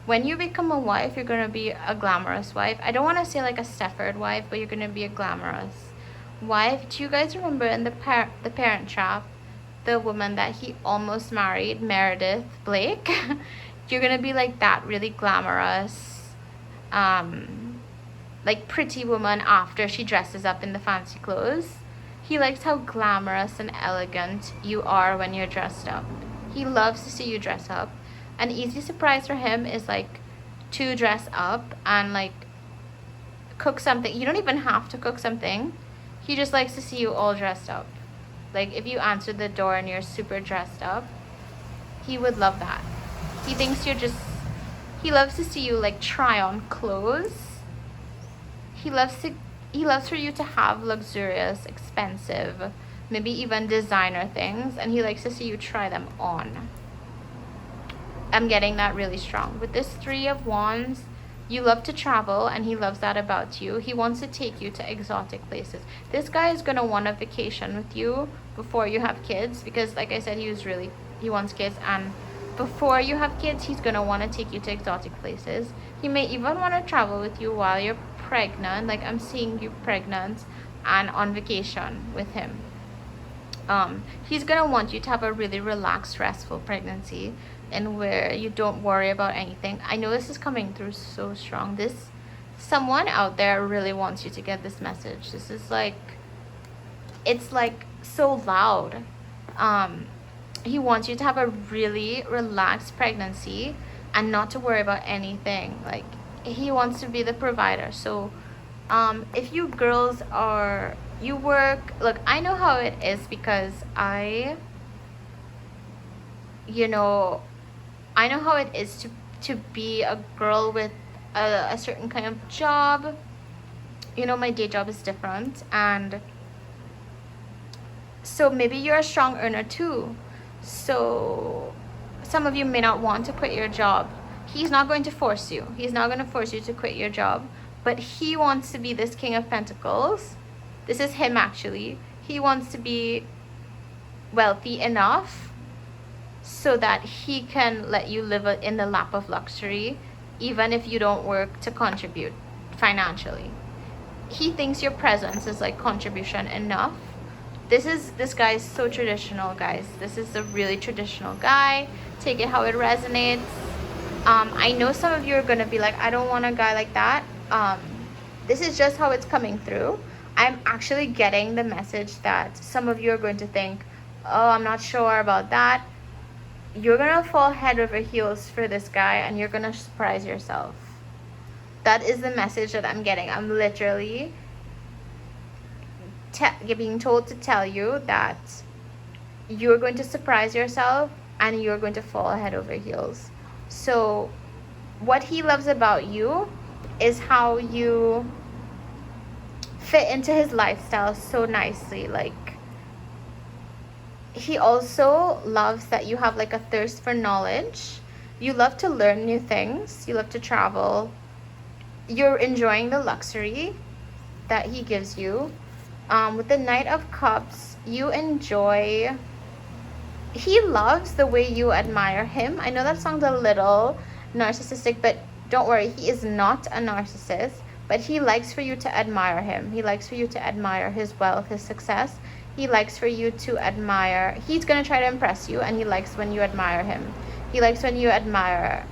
When you become a wife, you're going to be a glamorous wife. I don't want to say like a Stefford wife, but you're going to be a glamorous wife. Do you guys remember in the Parent Trap, the woman that he almost married, Meredith Blake? You're going to be like that, really glamorous, like pretty woman after she dresses up in the fancy clothes. He likes how glamorous and elegant you are when you're dressed up. He loves to see you dress up. An easy surprise for him is like to dress up and like cook something. You don't even have to cook something. He just likes to see you all dressed up. Like if you answer the door and you're super dressed up, he would love that. He thinks you're just, he loves to see you like try on clothes. He loves for you to have luxurious, expensive, maybe even designer things, and he likes to see you try them on. I'm getting that really strong. With this Three of Wands, you love to travel, and he loves that about you. He wants to take you to exotic places. This guy is going to want a vacation with you before you have kids, because like I said, he wants kids, and before you have kids, he's going to want to take you to exotic places. He may even want to travel with you while you're pregnant. Like I'm seeing you pregnant and on vacation with him. He's going to want you to have a really relaxed, restful pregnancy, and where you don't worry about anything. I know this is coming through so strong. Someone out there really wants you to get this message. This is like, it's like so loud. He wants you to have a really relaxed pregnancy and not to worry about anything. Like he wants to be the provider. So if you girls you work, look, I know how it is, because I know how it is to be a girl with a certain kind of job. My day job is different, and so maybe you're a strong earner too. So some of you may not want to quit your job. He's not going to force you. He's not going to force you to quit your job, but he wants to be this King of Pentacles. This is him actually. He wants to be wealthy enough so that he can let you live in the lap of luxury, even if you don't work to contribute financially. He thinks your presence is like contribution enough. This guy is so traditional, guys. This is a really traditional guy. Take it how it resonates. I know some of you are going to be like, I don't want a guy like that. This is just how it's coming through. I'm actually getting the message that some of you are going to think, oh, I'm not sure about that. You're going to fall head over heels for this guy, and you're going to surprise yourself. That is the message that I'm getting. I'm literally being told to tell you that you're going to surprise yourself and you're going to fall head over heels. So what he loves about you is how you fit into his lifestyle so nicely. Like, he also loves that you have like a thirst for knowledge. You love to learn new things. You love to travel. You're enjoying the luxury that he gives you. With the Knight of Cups, you enjoy... He loves the way you admire him. I know that sounds a little narcissistic, but don't worry, he is not a narcissist. But he likes for you to admire him. He likes for you to admire his wealth, his success. He likes for you to admire... He's going to try to impress you, and he likes when you admire him. He likes when you admire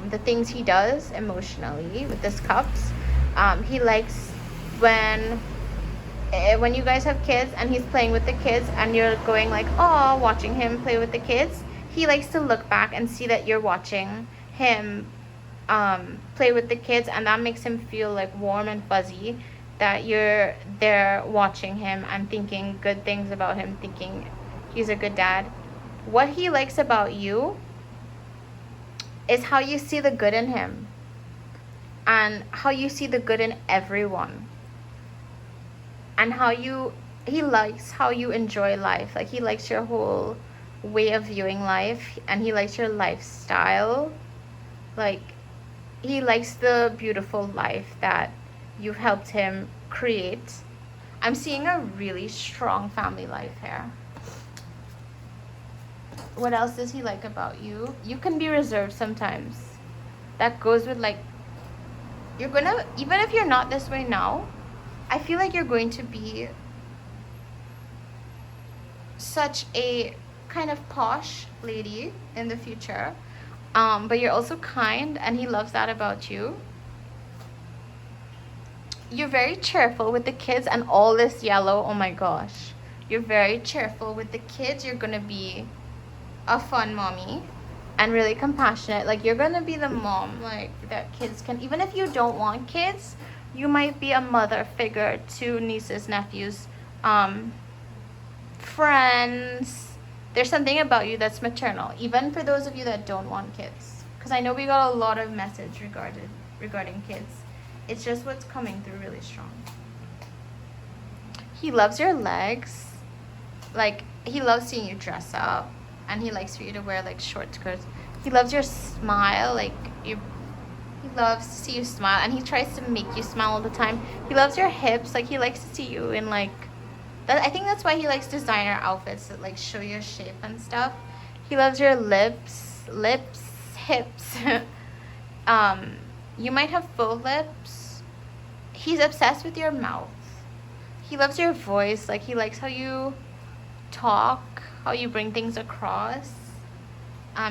the things he does emotionally with this Cups. He likes when you guys have kids and he's playing with the kids and you're going like, oh, watching him play with the kids. He likes to look back and see that you're watching him play with the kids, and that makes him feel like warm and fuzzy, that you're there watching him and thinking good things about him, thinking he's a good dad. What he likes about you is how you see the good in him and how you see the good in everyone, and he likes how you enjoy life. Like, he likes your whole way of viewing life, and he likes your lifestyle. Like, he likes the beautiful life that you've helped him create. I'm seeing a really strong family life here. What else does he like about you? You can be reserved sometimes. That goes with, like, you're gonna, even if you're not this way now, I feel like you're going to be such a kind of posh lady in the future. But you're also kind, and he loves that about you. You're very cheerful with the kids, and all this yellow, oh my gosh. You're very cheerful with the kids. You're gonna be a fun mommy and really compassionate. Like, you're gonna be the mom, like, that kids can, even if you don't want kids, you might be a mother figure to nieces, nephews, friends. There's something about you that's maternal, even for those of you that don't want kids. Because I know we got a lot of message regarding kids. It's just what's coming through really strong. He loves your legs. Like, he loves seeing you dress up. And he likes for you to wear, like, short skirts. He loves your smile. Like, he loves to see you smile. And he tries to make you smile all the time. He loves your hips. Like, he likes to see you in, like... I think that's why he likes designer outfits that, like, show your shape and stuff. He loves your lips, hips. You might have full lips. He's obsessed with your mouth. He loves your voice. Like, he likes how you talk, how you bring things across.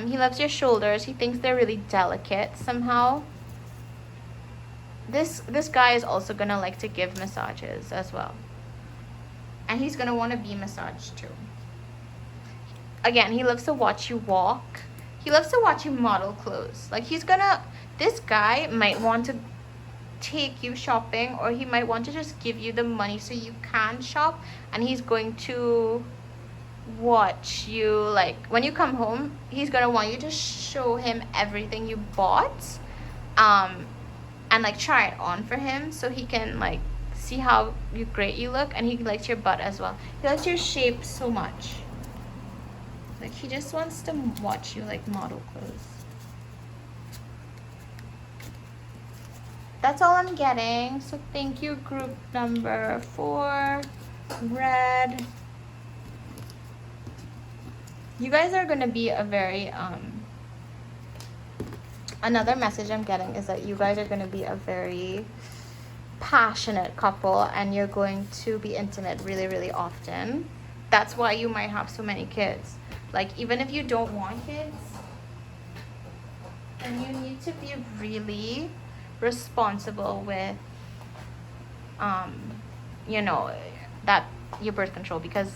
He loves your shoulders. He thinks they're really delicate somehow. This guy is also gonna like to give massages as well. And he's gonna want to be massaged too. Again, he loves to watch you walk. He loves to watch you model clothes. Like, this guy might want to take you shopping, or he might want to just give you the money so you can shop, and he's going to watch you. Like, when you come home, he's gonna want you to show him everything you bought, and like try it on for him so he can like see how great you look. And he likes your butt as well. He likes your shape so much. Like, he just wants to watch you like model clothes. That's all I'm getting. So thank you, group number 4, red. You guys are gonna be a very another message I'm getting is that you guys are gonna be a very passionate couple, and you're going to be intimate really, really often. That's why you might have so many kids. Like, even if you don't want kids, And you need to be really responsible with, you know, that your birth control, because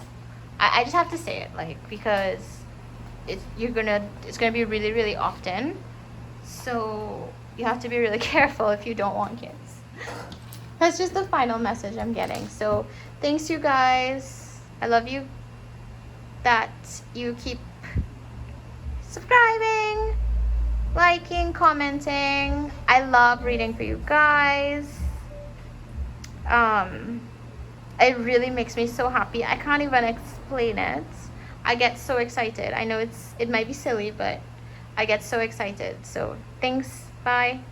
I just have to say it, like, because it's gonna be really, really often. So you have to be really careful if you don't want kids. That's just the final message I'm getting. So thanks, you guys. I love you that you keep subscribing, liking, commenting. I love reading for you guys. It really makes me so happy. I can't even explain it. I get so excited. I know it might be silly, but I get so excited. So thanks. Bye.